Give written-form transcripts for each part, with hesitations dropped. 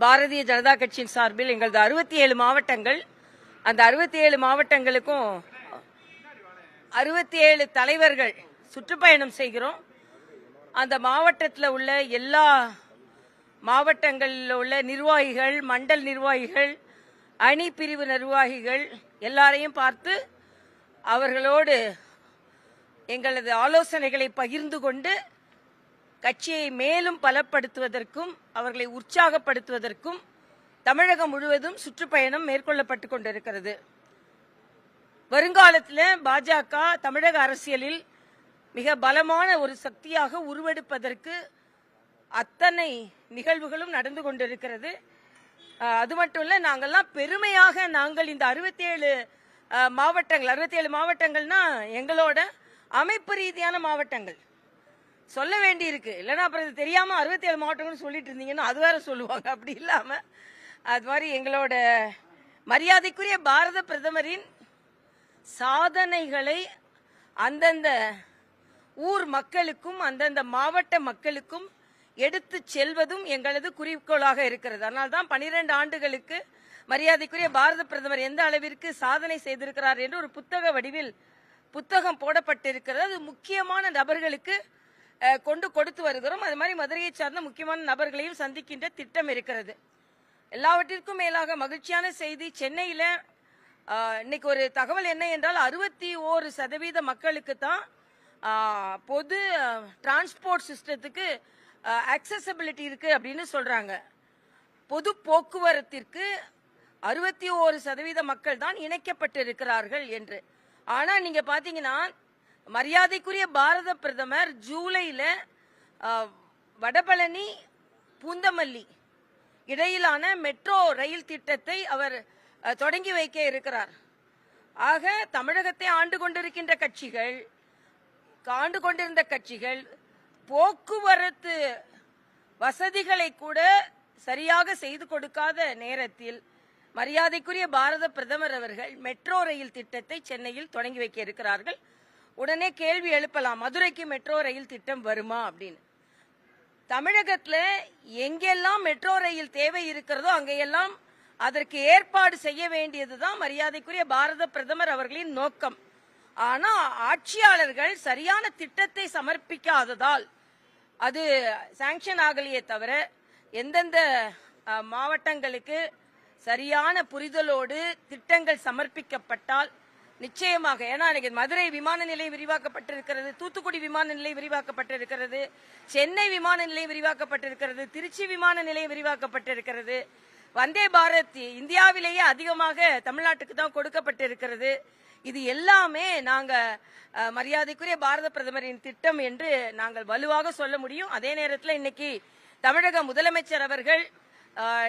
பாரதிய ஜனதா கட்சியின் சார்பில் எங்களது 67 மாவட்டங்கள், அந்த 67 மாவட்டங்களுக்கும் 67 தலைவர்கள் சுற்றுப்பயணம் செய்கிறோம். அந்த மாவட்டத்தில் உள்ள எல்லா மாவட்டங்களில் உள்ள நிர்வாகிகள், மண்டல் நிர்வாகிகள், அணி பிரிவு நிர்வாகிகள் எல்லாரையும் பார்த்து அவர்களோடு எங்களது ஆலோசனைகளை பகிர்ந்து கொண்டு கட்சியை மேலும் பலப்படுத்துவதற்கும் அவர்களை உற்சாகப்படுத்துவதற்கும் தமிழகம் முழுவதும் சுற்றுப்பயணம் மேற்கொள்ளப்பட்டு கொண்டிருக்கிறது. வருங்காலத்தில் பாஜக தமிழக அரசியலில் மிக பலமான ஒரு சக்தியாக உருவெடுப்பதற்கு அத்தனை நிகழ்வுகளும் நடந்து கொண்டிருக்கிறது. அது மட்டும் இல்ல, நாங்கள்லாம் பெருமையாக நாங்கள் இந்த 67 மாவட்டங்கள், 67 மாவட்டங்கள்னா எங்களோட அமைப்பு ரீதியான மாவட்டங்கள் சொல்ல வேண்டி இருக்கு. இல்லைன்னா அப்புறம் இது தெரியாம 67 மாவட்டங்கள்னு சொல்லிட்டு இருந்தீங்கன்னா அது வேற சொல்லுவாங்க. அப்படி இல்லாம அது மாதிரி எங்களோட மரியாதைக்குரிய பாரத பிரதமரின் சாதனைகளை அந்தந்த ஊர் மக்களுக்கும் அந்தந்த மாவட்ட மக்களுக்கும் எடுத்து செல்வதும் எங்களது குறிக்கோளாக இருக்கிறது. அதனால்தான் 12 ஆண்டுகளுக்கு மரியாதைக்குரிய பாரத பிரதமர் எந்த அளவிற்கு சாதனை செய்திருக்கிறார் என்று ஒரு புத்தக வடிவில் புத்தகம் போடப்பட்டிருக்கிறது. அது முக்கியமான நபர்களுக்கு கொண்டு கொடுத்து வருகிறோம். அது மாதிரி மதுரையை சார்ந்த முக்கியமான நபர்களையும் சந்திக்கின்ற திட்டம் இருக்கிறது. எல்லாவற்றிற்கும் மேலாக மகிழ்ச்சியான செய்தி, சென்னையில இன்னைக்கு ஒரு தகவல் என்ன என்றால் 61% மக்களுக்கு தான் பொது டிரான்ஸ்போர்ட் சிஸ்டத்துக்கு அக்சசபிலிட்டி இருக்கு அப்படின்னு சொல்றாங்க. பொது போக்குவரத்திற்கு 61% மக்கள் தான் இணைக்கப்பட்டிருக்கிறார்கள் என்று. ஆனா நீங்க பாத்தீங்கன்னா மரியாதைக்குரிய பாரத பிரதமர் ஜூலைல வடபழனி பூந்தமல்லி இடையிலான மெட்ரோ ரயில் திட்டத்தை அவர் தொடங்கி வைக்க இருக்கிறார். ஆக தமிழகத்தை ஆண்டு கொண்டிருந்த கட்சிகள் போக்குவரத்து வசதிகளை கூட சரியாக செய்து கொடுக்காத நேரத்தில் மரியாதைக்குரிய பாரத பிரதமர் அவர்கள் மெட்ரோ ரயில் திட்டத்தை சென்னையில் தொடங்கி வைக்க இருக்கிறார்கள். உடனே கேள்வி எழுப்பலாம், மதுரைக்கு மெட்ரோ ரயில் திட்டம் வருமா அப்படின்னு. தமிழகத்தில் எங்கெல்லாம் மெட்ரோ ரயில் தேவை இருக்கிறதோ அங்கெல்லாம் அதற்கு ஏற்பாடு செய்ய வேண்டியதுதான் மரியாதைக்குரிய பாரத பிரதமர் அவர்களின் நோக்கம். ஆனா ஆட்சியாளர்கள் சரியான திட்டத்தை சமர்ப்பிக்காததால் அது சாங்ஷன் ஆகலையே தவிர எந்தெந்த மாவட்டங்களுக்கு சரியான புரிதலோடு திட்டங்கள் சமர்ப்பிக்கப்பட்டால் நிச்சயமாக, ஏன்னா மதுரை விமான நிலையம் விரிவாக்கப்பட்டிருக்கிறது, தூத்துக்குடி விமான நிலையம் விரிவாக்கப்பட்டிருக்கிறது, சென்னை விமான நிலையம் விரிவாக்கப்பட்டிருக்கிறது, திருச்சி விமான நிலையம் விரிவாக்கப்பட்டிருக்கிறது, வந்தே பாரத் இந்தியாவிலேயே அதிகமாக தமிழ்நாட்டுக்கு தான் கொடுக்கப்பட்டிருக்கிறது. இது எல்லாமே நாங்க மரியாதைக்குரிய பாரத பிரதமரின் திட்டம் என்று நாங்கள் வலுவாக சொல்ல முடியும். அதே நேரத்தில் இன்னைக்கு தமிழக முதலமைச்சர் அவர்கள்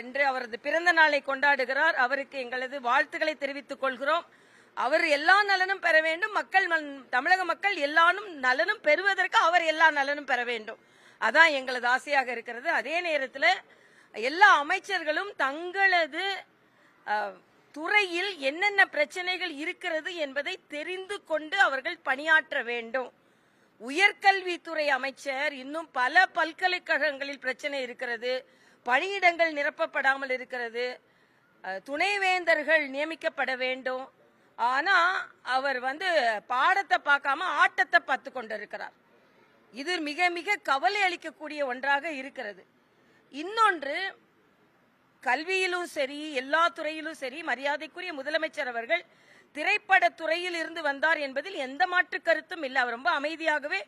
இன்று அவரது பிறந்த நாளை கொண்டாடுகிறார். அவருக்கு எங்களது வாழ்த்துக்களை தெரிவித்துக் கொள்கிறோம். அவர் எல்லா நலனும் பெற வேண்டும், தமிழக மக்கள் எல்லா நலனும் பெறுவதற்கு அவர் எல்லா நலனும் பெற வேண்டும். அதான் எங்களது ஆசையாக இருக்கிறது. அதே நேரத்தில் எல்லா அமைச்சர்களும் தங்களது துறையில் என்னென்ன பிரச்சனைகள் இருக்கிறது என்பதை தெரிந்து கொண்டு அவர்கள் பணியாற்ற வேண்டும். உயர்கல்வித்துறை அமைச்சர் இன்னும் பல பல்கலைக்கழகங்களில் பிரச்சனை இருக்கிறது, பணியிடங்கள் நிரப்பப்படாமல் இருக்கிறது, துணைவேந்தர்கள் நியமிக்கப்பட வேண்டும். ஆனா அவர் பாடத்தை பார்க்காம ஆட்டத்தை பார்த்து கொண்டிருக்கிறார். இது மிக மிக கவலை அளிக்கக்கூடிய ஒன்றாக இருக்கிறது. இன்னொன்று, கல்வியிலும் சரி எல்லா துறையிலும் சரி மரியாதைக்குரிய முதலமைச்சர் அவர்கள் திரைப்பட துறையில் இருந்து வந்தார் என்பதில் எந்த மாற்று கருத்தும் இல்லை. அவர் ரொம்ப அமைதியாகவே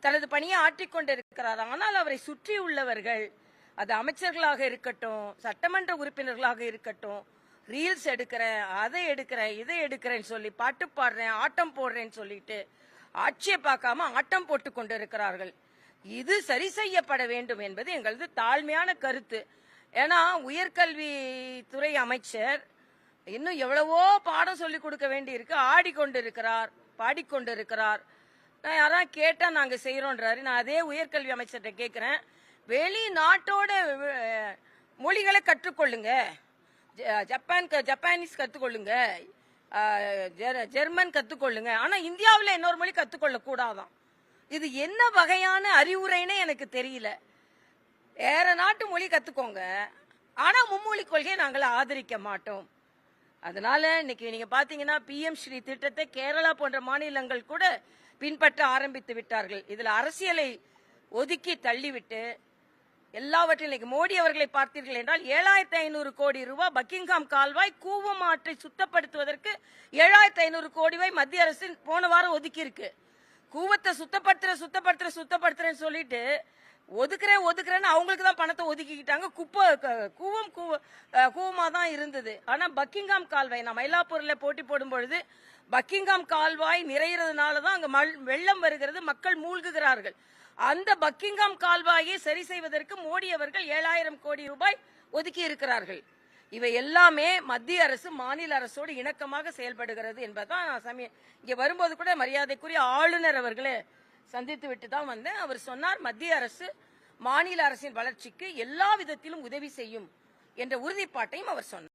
தனது பணியை ஆற்றிக்கொண்டிருக்கிறார். ஆனால் அவரை சுற்றி உள்ளவர்கள், அது அமைச்சர்களாக இருக்கட்டும், சட்டமன்ற உறுப்பினர்களாக இருக்கட்டும், ரீல்ஸ் எடுக்கிறேன், அதை எடுக்கிறேன், இதை எடுக்கிறேன்னு சொல்லி பாட்டு பாடுறேன், ஆட்டம் போடுறேன்னு சொல்லிட்டு ஆட்சியை பார்க்காம ஆட்டம் போட்டு கொண்டு இருக்கிறார்கள். இது சரி செய்யப்பட வேண்டும் என்பது எங்களது தாழ்மையான கருத்து. ஏன்னா உயர்கல்வித்துறை அமைச்சர் இன்னும் எவ்வளவோ பாடம் சொல்லி கொடுக்க வேண்டி இருக்கு. ஆடிக்கொண்டிருக்கிறார், பாடிக்கொண்டிருக்கிறார். நான் யாராவது கேட்டா நாங்க செய்யறோன்றாரு. நான் அதே உயர்கல்வி அமைச்சர்கிட்ட கேட்கிறேன், வெளிநாட்டோட மொழிகளை கற்றுக்கொள்ளுங்க, ஜப்பானீஸ் கத்துக்கொள்ளுங்க, ஜெர்மன் கத்துக்கொள்ளுங்க, ஆனா இந்தியாவில் இன்னொரு மொழி கத்துக்கொள்ள கூடாதான். இது என்ன வகையான அறிவுரைன்னு எனக்கு தெரியல. வேற நாட்டு மொழி கத்துக்கோங்க, ஆனா மும்மொழி கொள்கையை நாங்கள் ஆதரிக்க மாட்டோம். அதனால இன்னைக்கு நீங்க பாத்தீங்கன்னா PM ஸ்ரீ திட்டத்தை கேரளா போன்ற மாநிலங்கள் கூட பின்பற்ற ஆரம்பித்து விட்டார்கள். இதுல அரசியலை ஒதுக்கி தள்ளிவிட்டு எல்லாவற்றிலும் இன்னைக்கு மோடி அவர்களை பார்த்தீர்கள் என்றால் 7500 கோடி ரூபாய் பக்கிங்ஹாம் கால்வாய் கூவம் ஆற்றை சுத்தப்படுத்துவதற்கு 7500 கோடி ரூபாய் மத்திய அரசு போன வாரம் ஒதுக்கி இருக்கு. கூவத்தை சுத்தப்படுத்துறேன்னு சொல்லிட்டு ஒதுக்குறேன்னு அவங்களுக்கு தான் பணத்தை ஒதுக்கிக்கிட்டாங்க. கூவமா தான் இருந்தது. ஆனா பக்கிங்ஹாம் கால்வாய் நான் மயிலாப்பூர்ல போட்டி போடும் பொழுது பக்கிங்ஹாம் கால்வாய் நிறைகிறதுனால தான் அங்க வெள்ளம் வருகிறது, மக்கள் மூழ்குகிறார்கள். அந்த பக்கிங்ஹாம் கால்வாயை சரி செய்வதற்கு மோடி அவர்கள் 7000 கோடி ரூபாய் ஒதுக்கி இருக்கிறார்கள். இவை எல்லாமே மத்திய அரசு மாநில அரசோடு இணக்கமாக செயல்படுகிறது என்பதுதான் இங்க வரும்போது கூட மரியாதைக்குரிய ஆளுநர் அவர்களை சந்தித்து விட்டு தான் வந்தேன். அவர் சொன்னார் மத்திய அரசு மாநில அரசின் வளர்ச்சிக்கு எல்லா விதத்திலும் உதவி செய்யும் என்ற உறுதிப்பாட்டையும் அவர் சொன்னார்.